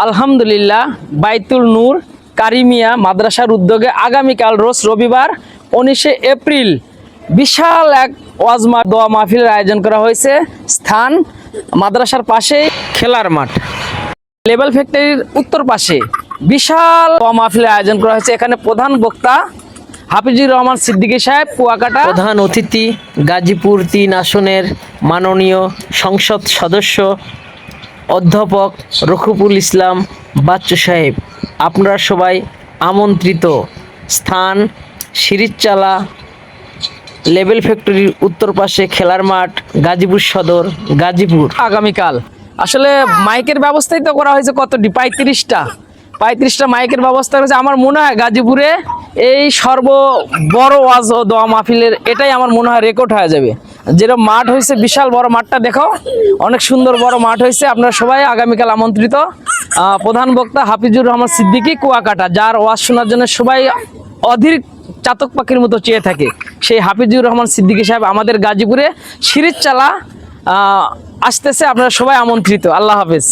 আলহামদুলিল্লাহ বাইতুল নূর কারিমিয়া মাদ্রাসার উদ্যোগে আগামীকাল রোজ রবিবার 19শে এপ্রিল বিশাল এক ওয়াজ দোয়া মাহফিলের আয়োজন করা হয়েছে। স্থান মাদ্রাসার পাশেই খেলার মাঠ, লেবেল ফ্যাক্টরির উত্তর পাশে বিশাল দোয়া মাহফিলের আয়োজন করা হয়েছে। এখানে প্রধান বক্তা হাফিজুর রহমান সিদ্দিকী সাহেব কুয়াকাটা, প্রধান অতিথি গাজীপুর 3 আসনের মাননীয় সংসদ সদস্য অধ্যাপক রকিবুল ইসলাম বাচ্চু সাহেব। আপনারা সবাই আমন্ত্রিত। স্থান সিরিজচালা লেবেল ফ্যাক্টরির উত্তর পাশে খেলার মাঠ, গাজীপুর সদর, গাজীপুর। আগামীকাল আসলে মাইকের ব্যবস্থাই তো করা হয়েছে কতটি, 35টা মাইকের ব্যবস্থা করেছে। আমার মনে হয় গাজীপুরে এই বড় ওয়াজ ও দোয়া মাহফিলের এটাই আমার মনে হয় রেকর্ড হয়ে যাবে। যেরকম মাঠ হয়েছে, বিশাল বড় মাঠটা দেখো, অনেক সুন্দর বড় মাঠ হয়েছে। আপনারা সবাই আগামীকাল আমন্ত্রিত। প্রধান বক্তা হাফিজুর রহমান সিদ্দিকী কুয়াকাটা, যার ওয়াজ শোনার জন্য সবাই অধীর চাতক পাখির মতো চেয়ে থাকে, সেই হাফিজুর রহমান সিদ্দিকী সাহেব আমাদের গাজীপুরে সিরিজচালা আসতেছে। আপনারা সবাই আমন্ত্রিত। আল্লাহ হাফেজ।